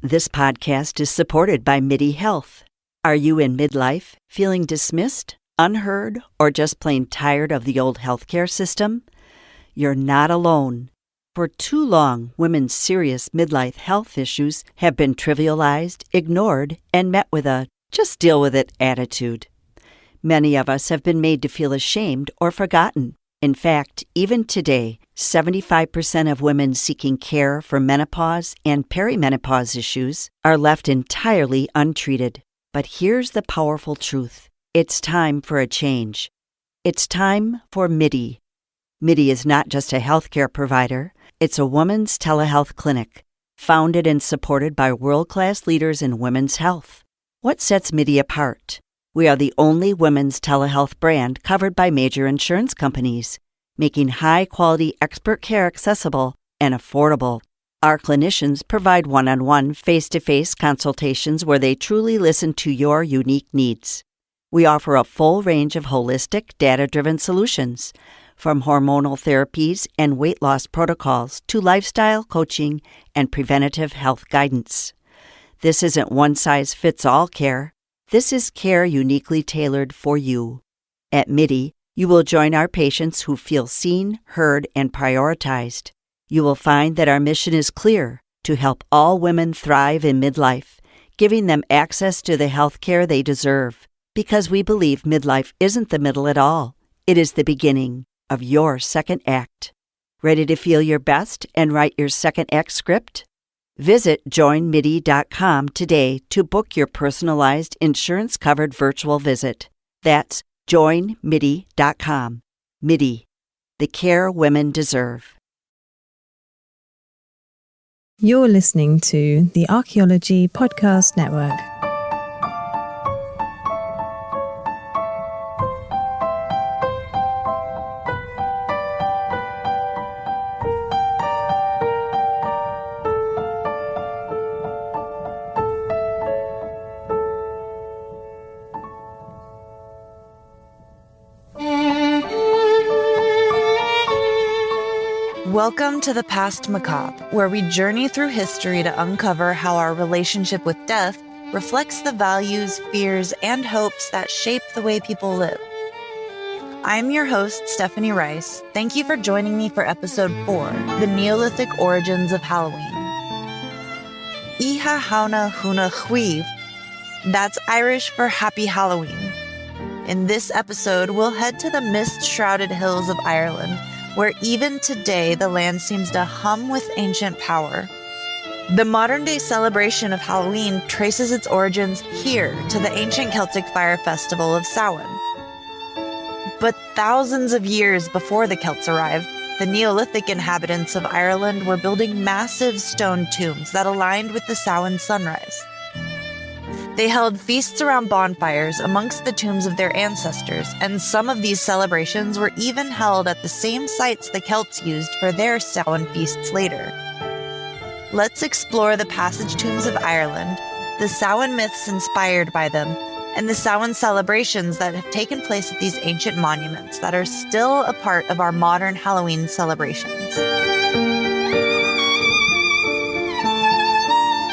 This podcast is supported by MIDI Health. Are you in midlife, feeling dismissed, unheard, or just plain tired of the old healthcare system? You're not alone. For too long, women's serious midlife health issues have been trivialized, ignored, and met with a just deal with it attitude. Many of us have been made to feel ashamed or forgotten. In fact, even today, 75% of women seeking care for menopause and perimenopause issues are left entirely untreated. But here's the powerful truth. It's time for a change. It's time for MIDI. MIDI is not just a healthcare provider. It's a women's telehealth clinic, founded and supported by world-class leaders in women's health. What sets MIDI apart? We are the only women's telehealth brand covered by major insurance companies, making high-quality expert care accessible and affordable. Our clinicians provide one-on-one, face-to-face consultations where they truly listen to your unique needs. We offer a full range of holistic, data-driven solutions, from hormonal therapies and weight loss protocols to lifestyle coaching and preventative health guidance. This isn't one-size-fits-all care. This is care uniquely tailored for you. At MIDI, you will join our patients who feel seen, heard, and prioritized. You will find that our mission is clear: to help all women thrive in midlife, giving them access to the health care they deserve. Because we believe midlife isn't the middle at all. It is the beginning of your second act. Ready to feel your best and write your second act script? Visit joinmidi.com today to book your personalized insurance-covered virtual visit. That's joinmidi.com. MIDI, the care women deserve. You're listening to the Archaeology Podcast Network. Welcome to the Past Macabre, where we journey through history to uncover how our relationship with death reflects the values, fears, and hopes that shape the way people live. I'm your host, Stephanie Rice. Thank you for joining me for episode 4, The Neolithic Origins of Halloween. Iha hauna huna chwiv. That's Irish for Happy Halloween. In this episode, we'll head to the mist-shrouded hills of Ireland, where even today the land seems to hum with ancient power. The modern-day celebration of Halloween traces its origins here to the ancient Celtic fire festival of Samhain. But thousands of years before the Celts arrived, the Neolithic inhabitants of Ireland were building massive stone tombs that aligned with the Samhain sunrise. They held feasts around bonfires amongst the tombs of their ancestors, and some of these celebrations were even held at the same sites the Celts used for their Samhain feasts later. Let's explore the passage tombs of Ireland, the Samhain myths inspired by them, and the Samhain celebrations that have taken place at these ancient monuments that are still a part of our modern Halloween celebrations.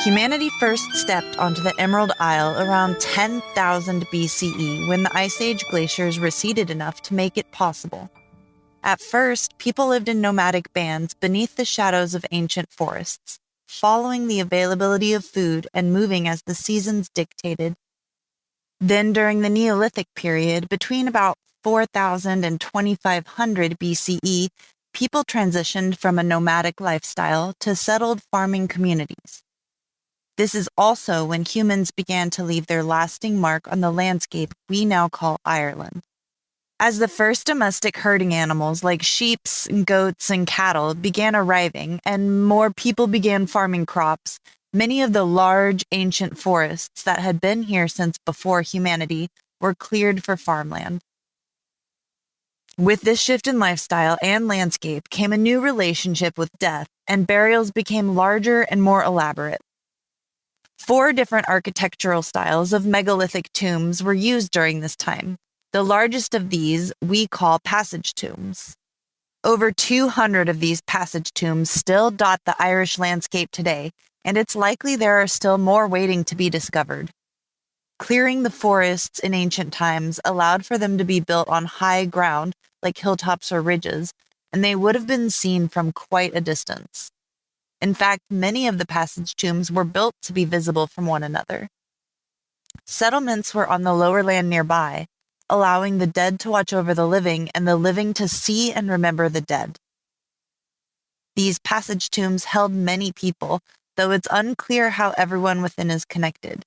Humanity first stepped onto the Emerald Isle around 10,000 BCE when the Ice Age glaciers receded enough to make it possible. At first, people lived in nomadic bands beneath the shadows of ancient forests, following the availability of food and moving as the seasons dictated. Then during the Neolithic period, between about 4,000 and 2,500 BCE, people transitioned from a nomadic lifestyle to settled farming communities. This is also when humans began to leave their lasting mark on the landscape we now call Ireland. As the first domestic herding animals like sheep, goats, and cattle began arriving and more people began farming crops, many of the large ancient forests that had been here since before humanity were cleared for farmland. With this shift in lifestyle and landscape came a new relationship with death, and burials became larger and more elaborate. 4 different architectural styles of megalithic tombs were used during this time. The largest of these we call passage tombs. Over 200 of these passage tombs still dot the Irish landscape today, and it's likely there are still more waiting to be discovered. Clearing the forests in ancient times allowed for them to be built on high ground, like hilltops or ridges, and they would have been seen from quite a distance. In fact, many of the passage tombs were built to be visible from one another. Settlements were on the lower land nearby, allowing the dead to watch over the living and the living to see and remember the dead. These passage tombs held many people, though it's unclear how everyone within is connected.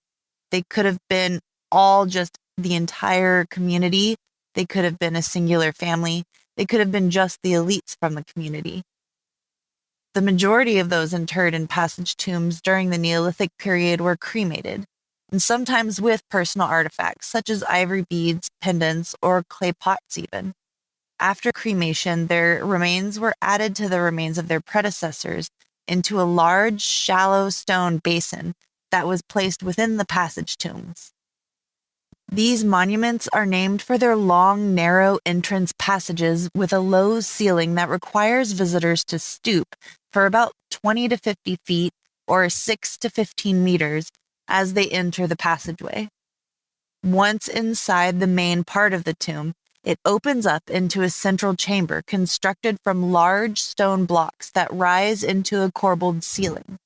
They could have been all just the entire community. They could have been a singular family. They could have been just the elites from the community. The majority of those interred in passage tombs during the Neolithic period were cremated, and sometimes with personal artifacts such as ivory beads, pendants, or clay pots even. After cremation, their remains were added to the remains of their predecessors into a large, shallow stone basin that was placed within the passage tombs. These monuments are named for their long, narrow entrance passages with a low ceiling that requires visitors to stoop for about 20 to 50 feet or 6 to 15 meters as they enter the passageway. Once inside the main part of the tomb, it opens up into a central chamber constructed from large stone blocks that rise into a corbelled ceiling.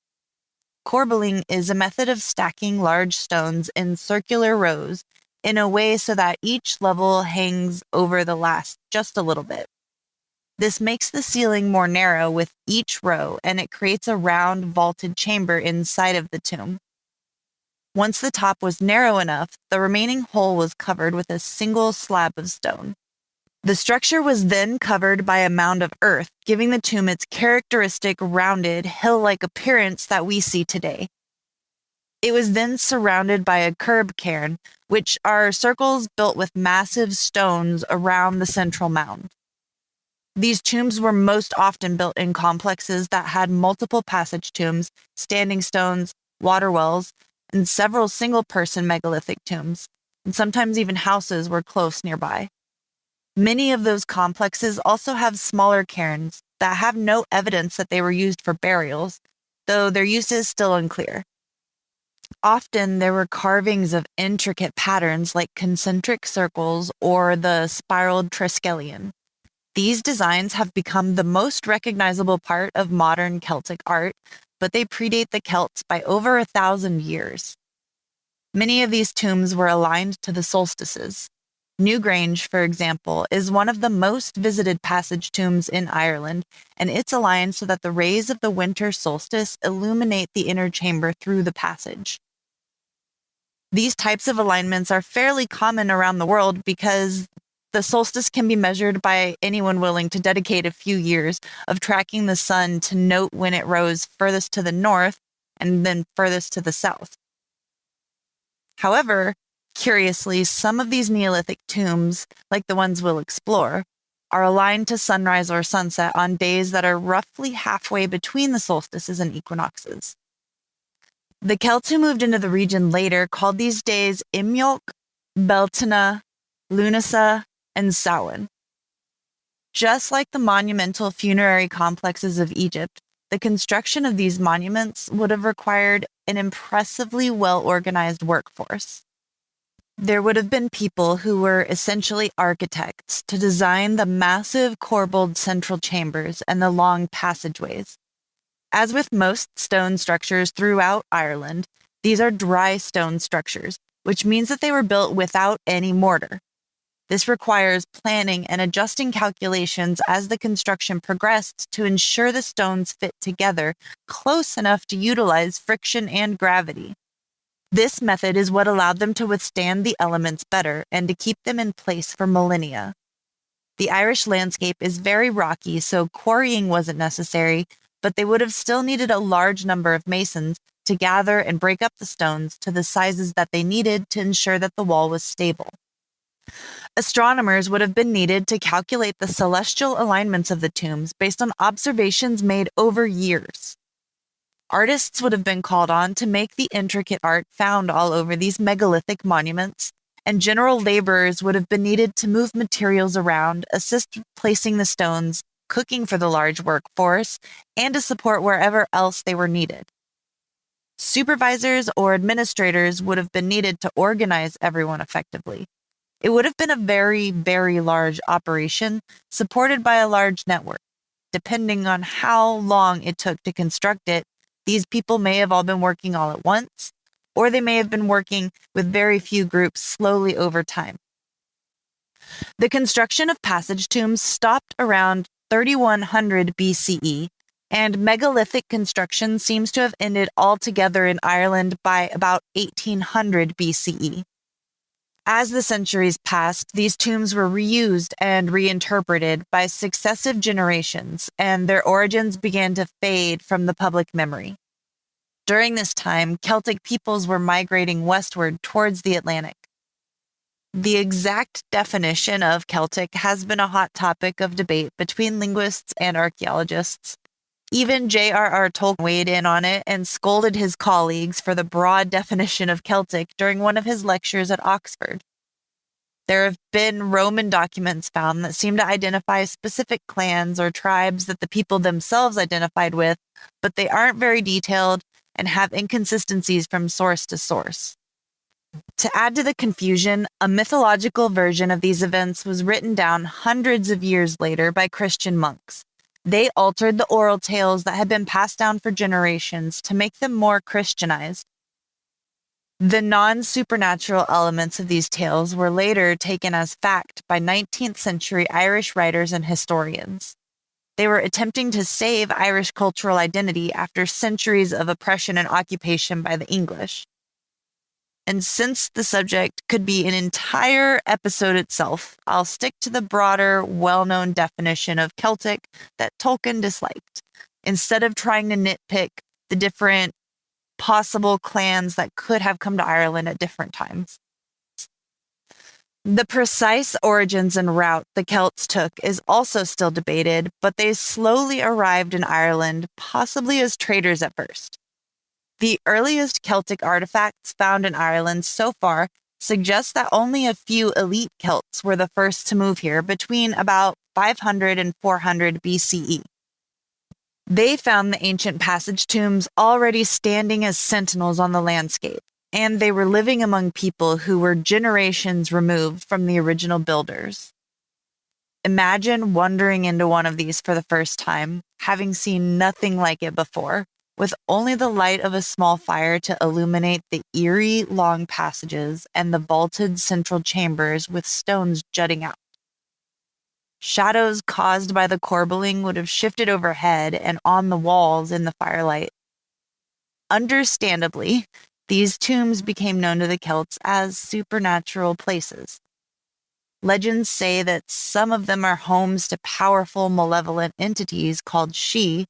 Corbelling is a method of stacking large stones in circular rows in a way so that each level hangs over the last just a little bit. This makes the ceiling more narrow with each row, and it creates a round vaulted chamber inside of the tomb. Once the top was narrow enough, the remaining hole was covered with a single slab of stone. The structure was then covered by a mound of earth, giving the tomb its characteristic rounded, hill-like appearance that we see today. It was then surrounded by a curb cairn, which are circles built with massive stones around the central mound. These tombs were most often built in complexes that had multiple passage tombs, standing stones, water wells, and several single-person megalithic tombs, and sometimes even houses were close nearby. Many of those complexes also have smaller cairns that have no evidence that they were used for burials, though their use is still unclear. Often there were carvings of intricate patterns like concentric circles or the spiraled triskelion. These designs have become the most recognizable part of modern Celtic art, but they predate the Celts by over 1,000 years. Many of these tombs were aligned to the solstices. Newgrange, for example, is one of the most visited passage tombs in Ireland, and it's aligned so that the rays of the winter solstice illuminate the inner chamber through the passage. These types of alignments are fairly common around the world because the solstice can be measured by anyone willing to dedicate a few years of tracking the sun to note when it rose furthest to the north and then furthest to the south. However, curiously, some of these Neolithic tombs, like the ones we'll explore, are aligned to sunrise or sunset on days that are roughly halfway between the solstices and equinoxes. The Celts who moved into the region later called these days Imbolc, Beltane, Lunasa, and Samhain. Just like the monumental funerary complexes of Egypt, the construction of these monuments would have required an impressively well-organized workforce. There would have been people who were essentially architects to design the massive corbelled central chambers and the long passageways. As with most stone structures throughout Ireland, these are dry stone structures, which means that they were built without any mortar. This requires planning and adjusting calculations as the construction progressed to ensure the stones fit together close enough to utilize friction and gravity. This method is what allowed them to withstand the elements better and to keep them in place for millennia. The Irish landscape is very rocky, so quarrying wasn't necessary, but they would have still needed a large number of masons to gather and break up the stones to the sizes that they needed to ensure that the wall was stable. Astronomers would have been needed to calculate the celestial alignments of the tombs based on observations made over years. Artists would have been called on to make the intricate art found all over these megalithic monuments, and general laborers would have been needed to move materials around, assist with placing the stones, cooking for the large workforce, and to support wherever else they were needed. Supervisors or administrators would have been needed to organize everyone effectively. It would have been a very, very large operation supported by a large network. Depending on how long it took to construct it, these people may have all been working all at once, or they may have been working with very few groups slowly over time. The construction of passage tombs stopped around 3100 BCE, and megalithic construction seems to have ended altogether in Ireland by about 1800 BCE. As the centuries passed, these tombs were reused and reinterpreted by successive generations, and their origins began to fade from the public memory. During this time, Celtic peoples were migrating westward towards the Atlantic. The exact definition of Celtic has been a hot topic of debate between linguists and archaeologists. Even J.R.R. Tolkien weighed in on it and scolded his colleagues for the broad definition of Celtic during one of his lectures at Oxford. There have been Roman documents found that seem to identify specific clans or tribes that the people themselves identified with, but they aren't very detailed and have inconsistencies from source to source. To add to the confusion, a mythological version of these events was written down hundreds of years later by Christian monks. They altered the oral tales that had been passed down for generations to make them more Christianized. The non-supernatural elements of these tales were later taken as fact by 19th century Irish writers and historians. They were attempting to save Irish cultural identity after centuries of oppression and occupation by the English. And since the subject could be an entire episode itself, I'll stick to the broader, well-known definition of Celtic that Tolkien disliked, instead of trying to nitpick the different possible clans that could have come to Ireland at different times. The precise origins and route the Celts took is also still debated, but they slowly arrived in Ireland, possibly as traders at first. The earliest Celtic artifacts found in Ireland so far suggest that only a few elite Celts were the first to move here between about 500 and 400 BCE. They found the ancient passage tombs already standing as sentinels on the landscape, and they were living among people who were generations removed from the original builders. Imagine wandering into one of these for the first time, having seen nothing like it before, with only the light of a small fire to illuminate the eerie long passages and the vaulted central chambers with stones jutting out. Shadows caused by the corbelling would have shifted overhead and on the walls in the firelight. Understandably, these tombs became known to the Celts as supernatural places. Legends say that some of them are homes to powerful, malevolent entities called She.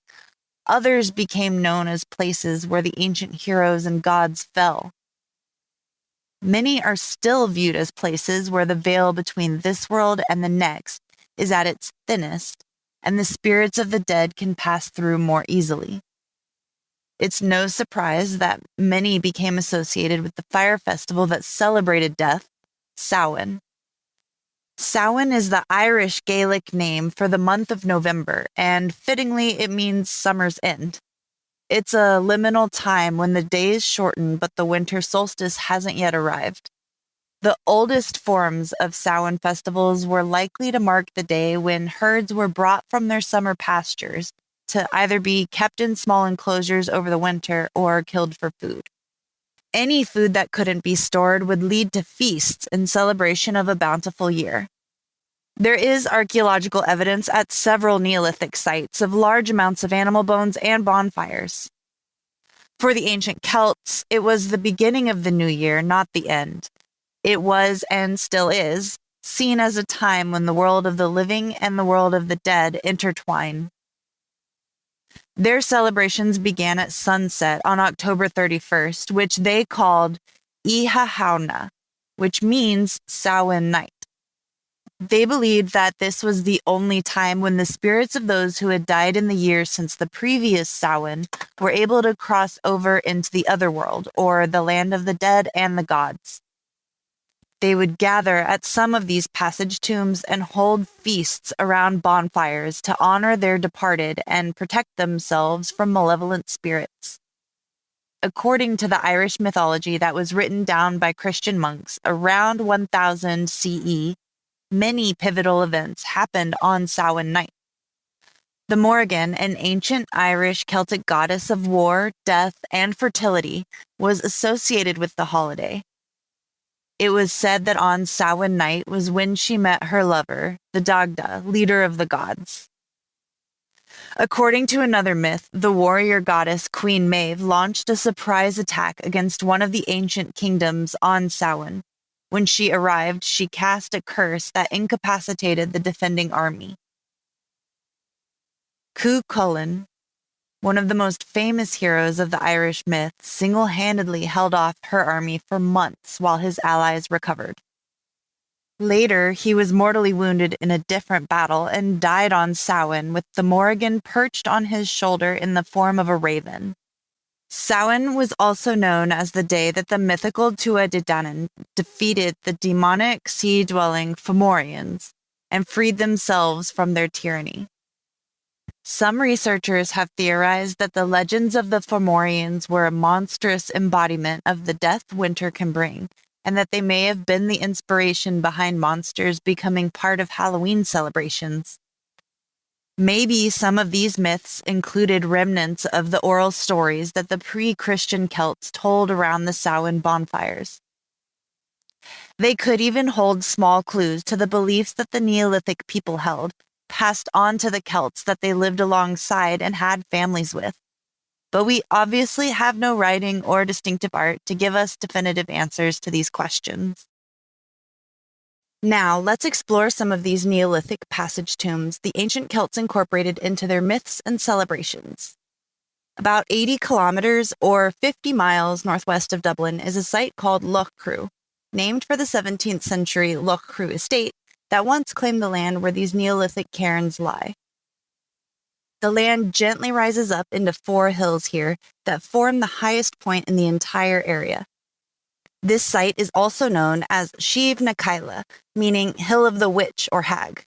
Others became known as places where the ancient heroes and gods fell. Many are still viewed as places where the veil between this world and the next is at its thinnest, and the spirits of the dead can pass through more easily. It's no surprise that many became associated with the fire festival that celebrated death, Samhain. Samhain is the Irish Gaelic name for the month of November, and fittingly, it means summer's end. It's a liminal time when the days shorten, but the winter solstice hasn't yet arrived. The oldest forms of Samhain festivals were likely to mark the day when herds were brought from their summer pastures to either be kept in small enclosures over the winter or killed for food. Any food that couldn't be stored would lead to feasts in celebration of a bountiful year. There is archaeological evidence at several Neolithic sites of large amounts of animal bones and bonfires. For the ancient Celts, it was the beginning of the new year, not the end. It was, and still is, seen as a time when the world of the living and the world of the dead intertwine. Their celebrations began at sunset on October 31st, which they called Ihahauna, which means Samhain night. They believed that this was the only time when the spirits of those who had died in the year since the previous Samhain were able to cross over into the other world, or the land of the dead and the gods. They would gather at some of these passage tombs and hold feasts around bonfires to honor their departed and protect themselves from malevolent spirits. According to the Irish mythology that was written down by Christian monks around 1000 CE, many pivotal events happened on Samhain night. The Morrigan, an ancient Irish Celtic goddess of war, death, and fertility, was associated with the holiday. It was said that on Samhain night was when she met her lover, the Dagda, leader of the gods. According to another myth, the warrior goddess Queen Maeve launched a surprise attack against one of the ancient kingdoms on Samhain. When she arrived, she cast a curse that incapacitated the defending army. Cú Chulainn, one of the most famous heroes of the Irish myth, single-handedly held off her army for months while his allies recovered. Later, he was mortally wounded in a different battle and died on Samhain with the Morrigan perched on his shoulder in the form of a raven. Samhain was also known as the day that the mythical Tuatha De Danann defeated the demonic sea-dwelling Fomorians and freed themselves from their tyranny. Some researchers have theorized that the legends of the Fomorians were a monstrous embodiment of the death winter can bring, and that they may have been the inspiration behind monsters becoming part of Halloween celebrations. Maybe some of these myths included remnants of the oral stories that the pre-Christian Celts told around the Samhain bonfires. They could even hold small clues to the beliefs that the Neolithic people held, passed on to the Celts that they lived alongside and had families with. But we obviously have no writing or distinctive art to give us definitive answers to these questions. Now, let's explore some of these Neolithic passage tombs the ancient Celts incorporated into their myths and celebrations. About 80 kilometers or 50 miles northwest of Dublin is a site called Loch Crew, named for the 17th century Loch Crew estate that once claimed the land where these Neolithic cairns lie. The land gently rises up into 4 hills here that form the highest point in the entire area. This site is also known as Siomh na Caille, meaning Hill of the Witch or Hag.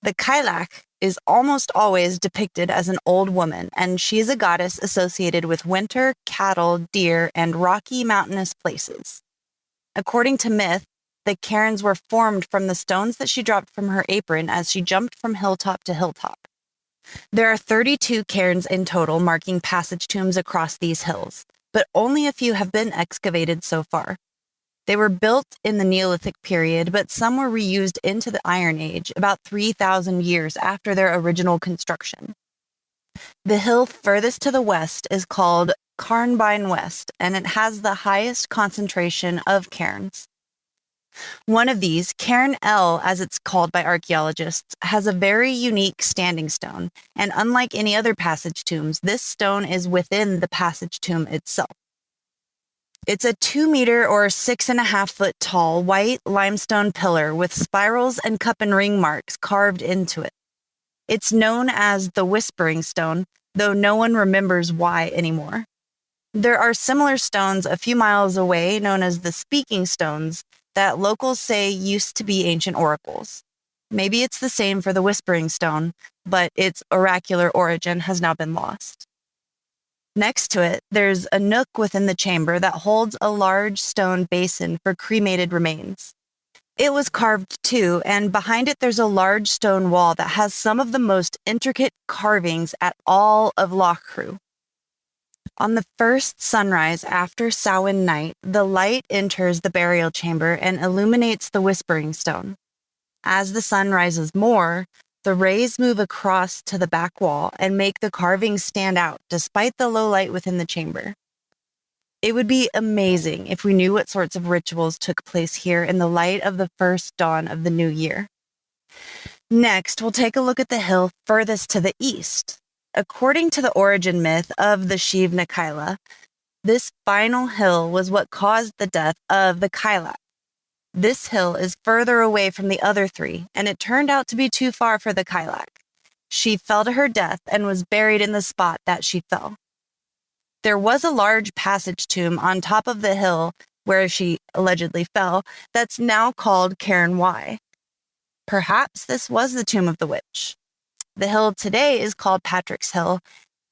The Cailleach is almost always depicted as an old woman, and she is a goddess associated with winter, cattle, deer, and rocky mountainous places. According to myth, the cairns were formed from the stones that she dropped from her apron as she jumped from hilltop to hilltop. There are 32 cairns in total marking passage tombs across these hills, but only a few have been excavated so far. They were built in the Neolithic period, but some were reused into the Iron Age, about 3,000 years after their original construction. The hill furthest to the west is called Carnbine West, and it has the highest concentration of cairns. One of these, Cairn L, as it's called by archaeologists, has a very unique standing stone, and unlike any other passage tombs, this stone is within the passage tomb itself. It's a 2-meter or 6.5-foot tall white limestone pillar with spirals and cup and ring marks carved into it. It's known as the Whispering Stone, though no one remembers why anymore. There are similar stones a few miles away known as the Speaking Stones that locals say used to be ancient oracles. Maybe it's the same for the Whispering Stone, but its oracular origin has now been lost. Next to it, there's a nook within the chamber that holds a large stone basin for cremated remains. It was carved too, and behind it there's a large stone wall that has some of the most intricate carvings at all of Loch Crew. On the first sunrise after Samhain night, the light enters the burial chamber and illuminates the Whispering Stone. As the sun rises more, the rays move across to the back wall and make the carvings stand out despite the low light within the chamber. It would be amazing if we knew what sorts of rituals took place here in the light of the first dawn of the new year. Next, we'll take a look at the hill furthest to the east. According to the origin myth of the Siomh na Caille, this final hill was what caused the death of the Cailleach. This hill is further away from the other 3, and it turned out to be too far for the Cailleach. She fell to her death and was buried in the spot that she fell. There was a large passage tomb on top of the hill where she allegedly fell that's now called Cairn Y. Perhaps this was the tomb of the witch. The hill today is called Patrick's Hill,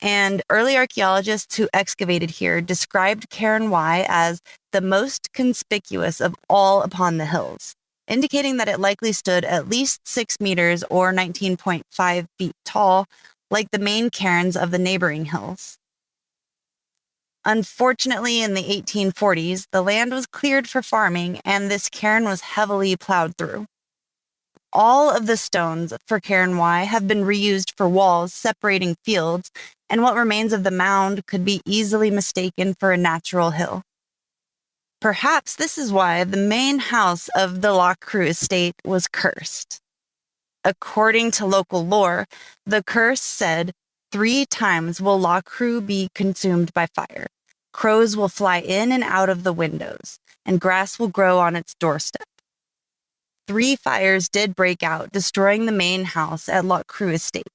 and early archaeologists who excavated here described Cairn Y as the most conspicuous of all upon the hills, indicating that it likely stood at least 6 meters or 19.5 feet tall, like the main cairns of the neighboring hills. Unfortunately, in the 1840s, the land was cleared for farming, and this cairn was heavily plowed through. All of the stones for Cairn Y have been reused for walls separating fields, and what remains of the mound could be easily mistaken for a natural hill. Perhaps this is why the main house of the Loch Crew estate was cursed. According to local lore, the curse said, 3 times will Loch Crew be consumed by fire. Crows will fly in and out of the windows, and grass will grow on its doorstep. 3 fires did break out, destroying the main house at Loch Crew estate.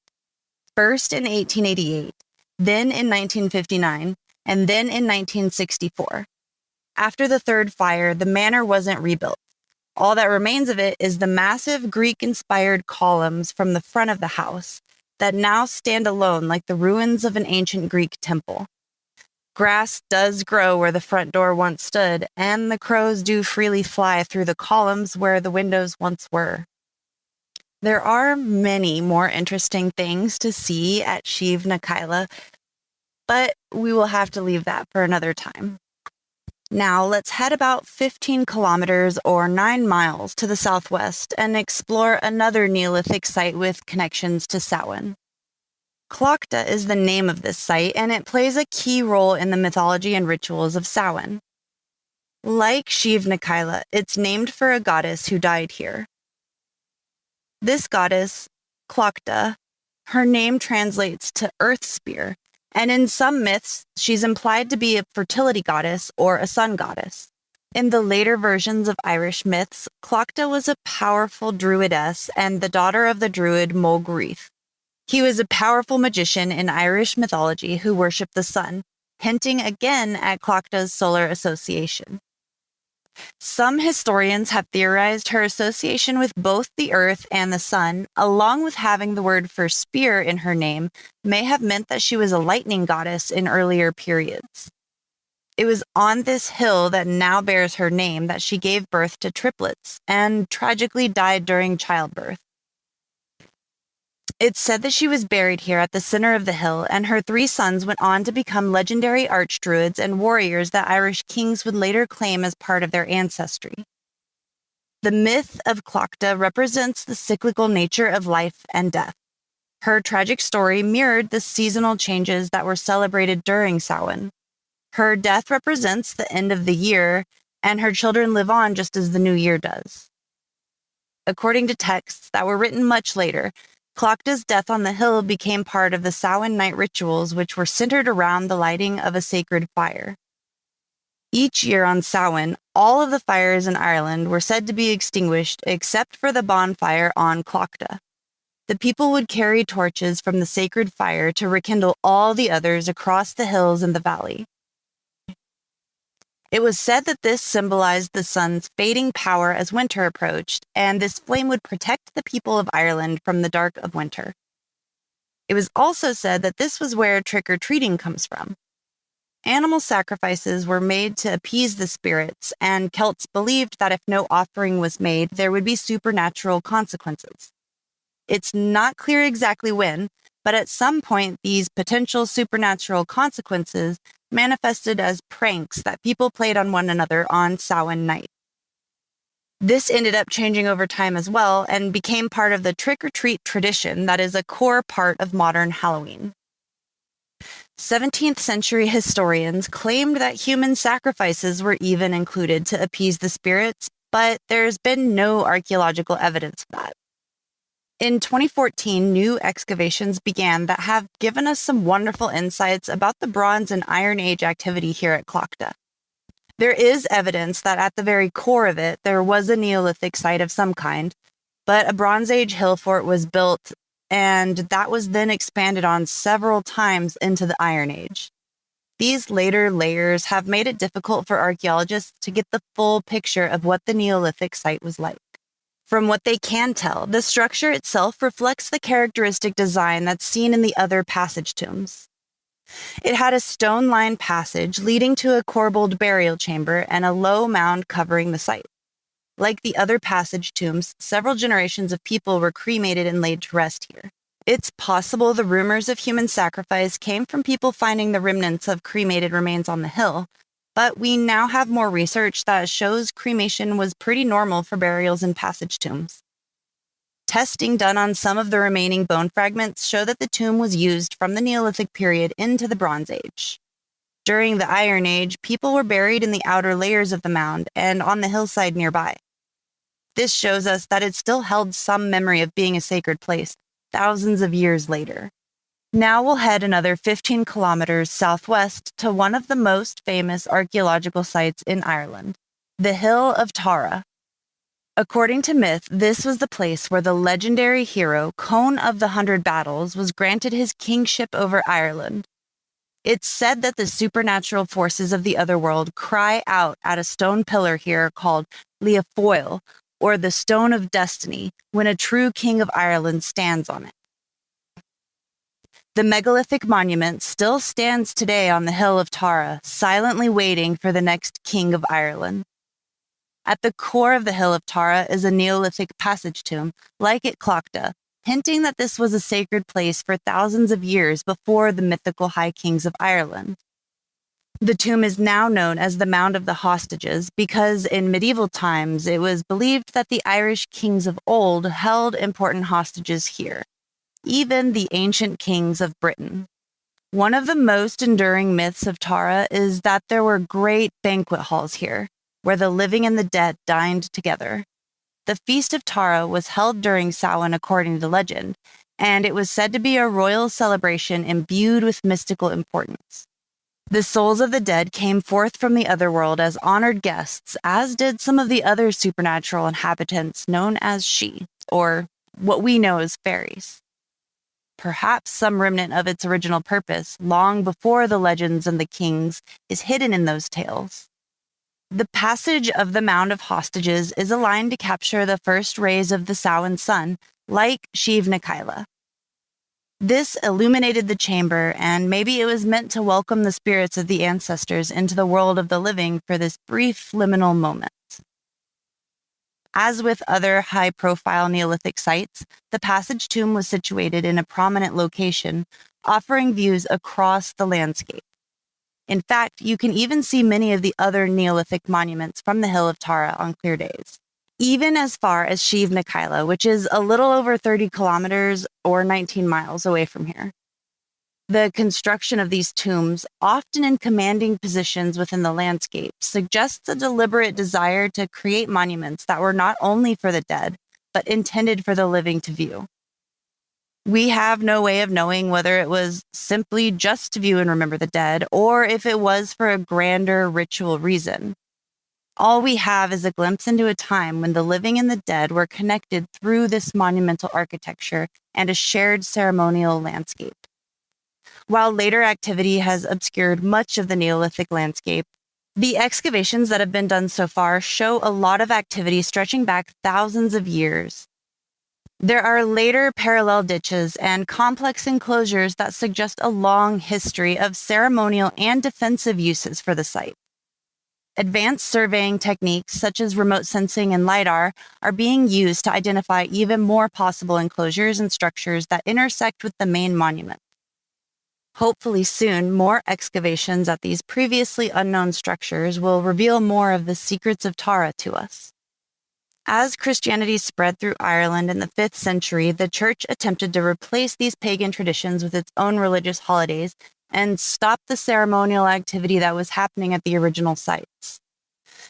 First in 1888, then in 1959, and then in 1964. After the 3rd fire, the manor wasn't rebuilt. All that remains of it is the massive Greek-inspired columns from the front of the house that now stand alone like the ruins of an ancient Greek temple. Grass does grow where the front door once stood, and the crows do freely fly through the columns where the windows once were. There are many more interesting things to see at Sheev na Kaila, but we will have to leave that for another time. Now let's head about 15 kilometers or 9 miles to the southwest and explore another Neolithic site with connections to Samhain. Clochta is the name of this site, and it plays a key role in the mythology and rituals of Samhain. Like Sheev na Kaila, it's named for a goddess who died here. This goddess, Clochta, her name translates to earth spear, and in some myths, she's implied to be a fertility goddess or a sun goddess. In the later versions of Irish myths, Clochta was a powerful druidess and the daughter of the druid Mulgrith. He was a powerful magician in Irish mythology who worshipped the sun, hinting again at Clochta's solar association. Some historians have theorized her association with both the earth and the sun, along with having the word for spear in her name, may have meant that she was a lightning goddess in earlier periods. It was on this hill that now bears her name that she gave birth to triplets and tragically died during childbirth. It's said that she was buried here at the center of the hill, and her 3 sons went on to become legendary archdruids and warriors that Irish kings would later claim as part of their ancestry. The myth of Clochta represents the cyclical nature of life and death. Her tragic story mirrored the seasonal changes that were celebrated during Samhain. Her death represents the end of the year, and her children live on just as the new year does. According to texts that were written much later, Clochta's death on the hill became part of the Samhain night rituals, which were centered around the lighting of a sacred fire. Each year on Samhain, all of the fires in Ireland were said to be extinguished except for the bonfire on Clochta. The people would carry torches from the sacred fire to rekindle all the others across the hills and the valley. It was said that this symbolized the sun's fading power as winter approached, and this flame would protect the people of Ireland from the dark of winter. It was also said that this was where trick-or-treating comes from. Animal sacrifices were made to appease the spirits, and Celts believed that if no offering was made, there would be supernatural consequences. It's not clear exactly when, but at some point these potential supernatural consequences manifested as pranks that people played on one another on Samhain night. This ended up changing over time as well and became part of the trick-or-treat tradition that is a core part of modern Halloween. 17th century historians claimed that human sacrifices were even included to appease the spirits, but there's been no archaeological evidence of that. In 2014, new excavations began that have given us some wonderful insights about the Bronze and Iron Age activity here at Clochta. There is evidence that at the very core of it, there was a Neolithic site of some kind, but a Bronze Age hill fort was built, and that was then expanded on several times into the Iron Age. These later layers have made it difficult for archaeologists to get the full picture of what the Neolithic site was like. From what they can tell, the structure itself reflects the characteristic design that's seen in the other passage tombs. It had a stone-lined passage leading to a corbelled burial chamber and a low mound covering the site. Like the other passage tombs, several generations of people were cremated and laid to rest here. It's possible the rumors of human sacrifice came from people finding the remnants of cremated remains on the hill, but we now have more research that shows cremation was pretty normal for burials in passage tombs. Testing done on some of the remaining bone fragments show that the tomb was used from the Neolithic period into the Bronze Age. During the Iron Age, people were buried in the outer layers of the mound and on the hillside nearby. This shows us that it still held some memory of being a sacred place thousands of years later. Now we'll head another 15 kilometers southwest to one of the most famous archaeological sites in Ireland, the Hill of Tara. According to myth, this was the place where the legendary hero, Conn of the 100 Battles, was granted his kingship over Ireland. It's said that the supernatural forces of the otherworld cry out at a stone pillar here called Leafoil, or the Stone of Destiny, when a true king of Ireland stands on it. The megalithic monument still stands today on the Hill of Tara, silently waiting for the next king of Ireland. At the core of the Hill of Tara is a Neolithic passage tomb, like at Clochta, hinting that this was a sacred place for thousands of years before the mythical High Kings of Ireland. The tomb is now known as the Mound of the Hostages because in medieval times it was believed that the Irish kings of old held important hostages here, even the ancient kings of Britain. One of the most enduring myths of Tara is that there were great banquet halls here, where the living and the dead dined together. The Feast of Tara was held during Samhain according to legend, and it was said to be a royal celebration imbued with mystical importance. The souls of the dead came forth from the otherworld as honored guests, as did some of the other supernatural inhabitants known as She, or what we know as fairies. Perhaps some remnant of its original purpose, long before the legends and the kings, is hidden in those tales. The passage of the Mound of Hostages is aligned to capture the first rays of the Samhain sun, like Shiv Nikaila. This illuminated the chamber, and maybe it was meant to welcome the spirits of the ancestors into the world of the living for this brief liminal moment. As with other high-profile Neolithic sites, the passage tomb was situated in a prominent location, offering views across the landscape. In fact, you can even see many of the other Neolithic monuments from the Hill of Tara on clear days, even as far as Shiv Nikaila, which is a little over 30 kilometers or 19 miles away from here. The construction of these tombs, often in commanding positions within the landscape, suggests a deliberate desire to create monuments that were not only for the dead, but intended for the living to view. We have no way of knowing whether it was simply just to view and remember the dead, or if it was for a grander ritual reason. All we have is a glimpse into a time when the living and the dead were connected through this monumental architecture and a shared ceremonial landscape. While later activity has obscured much of the Neolithic landscape, the excavations that have been done so far show a lot of activity stretching back thousands of years. There are later parallel ditches and complex enclosures that suggest a long history of ceremonial and defensive uses for the site. Advanced surveying techniques such as remote sensing and LiDAR are being used to identify even more possible enclosures and structures that intersect with the main monument. Hopefully soon, more excavations at these previously unknown structures will reveal more of the secrets of Tara to us. As Christianity spread through Ireland in the 5th century, the Church attempted to replace these pagan traditions with its own religious holidays and stop the ceremonial activity that was happening at the original sites.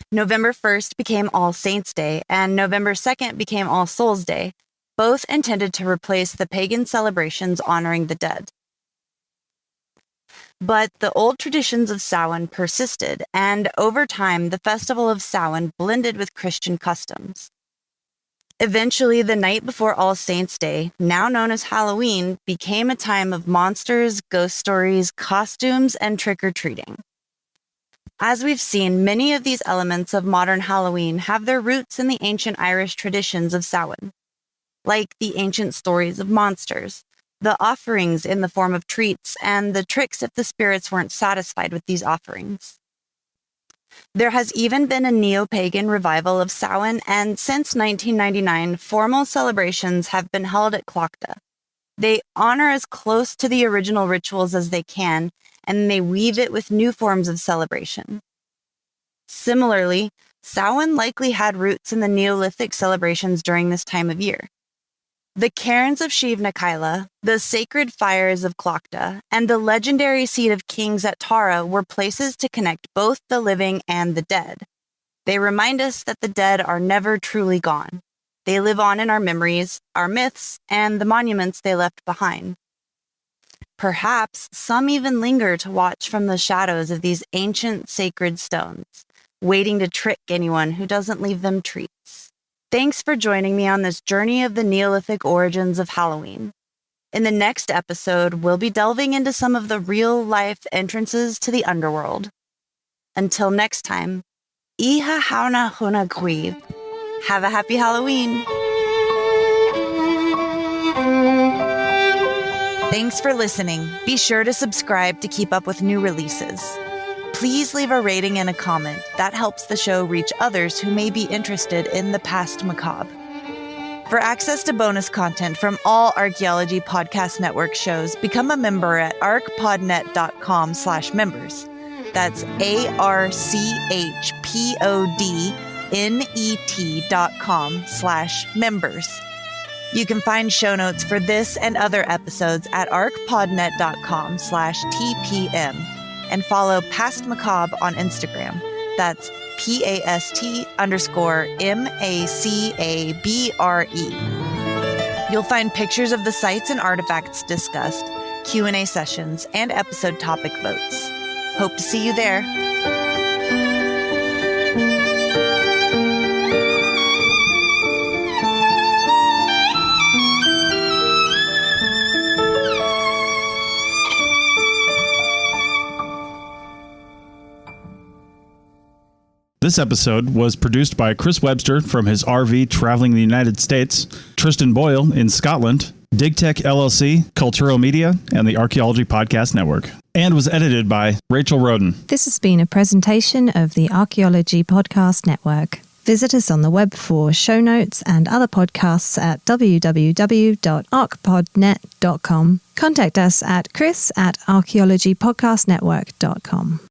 November 1st became All Saints' Day, and November 2nd became All Souls' Day, both intended to replace the pagan celebrations honoring the dead. But the old traditions of Samhain persisted, and over time, the festival of Samhain blended with Christian customs. Eventually, the night before All Saints' Day, now known as Halloween, became a time of monsters, ghost stories, costumes, and trick-or-treating. As we've seen, many of these elements of modern Halloween have their roots in the ancient Irish traditions of Samhain, like the ancient stories of monsters. the offerings in the form of treats, and the tricks if the spirits weren't satisfied with these offerings. There has even been a neo-pagan revival of Samhain, and since 1999, formal celebrations have been held at Clochta. They honor as close to the original rituals as they can, and they weave it with new forms of celebration. Similarly, Samhain likely had roots in the Neolithic celebrations during this time of year. The cairns of Shivnakaila, the sacred fires of Clochta, and the legendary seat of kings at Tara were places to connect both the living and the dead. They remind us that the dead are never truly gone. They live on in our memories, our myths, and the monuments they left behind. Perhaps some even linger to watch from the shadows of these ancient sacred stones, waiting to trick anyone who doesn't leave them treats. Thanks for joining me on this journey of the Neolithic origins of Halloween. In the next episode, we'll be delving into some of the real-life entrances to the underworld. Until next time, Iha hauna huna gweeb. Have a happy Halloween! Thanks for listening. Be sure to subscribe to keep up with new releases. Please leave a rating and a comment. That helps the show reach others who may be interested in the past macabre. For access to bonus content from all Archaeology Podcast Network shows, become a member at archpodnet.com/members. That's archpodnet.com/members. You can find show notes for this and other episodes at archpodnet.com/TPM. And follow Past Macabre on Instagram. That's PAST_MACABRE. You'll find pictures of the sites and artifacts discussed, Q&A sessions, and episode topic votes. Hope to see you there. This episode was produced by Chris Webster from his RV traveling the United States, Tristan Boyle in Scotland, DigTech LLC, Culturo Media, and the Archaeology Podcast Network, and was edited by Rachel Roden. This has been a presentation of the Archaeology Podcast Network. Visit us on the web for show notes and other podcasts at www.archpodnet.com. Contact us at chris@archaeologypodcastnetwork.com.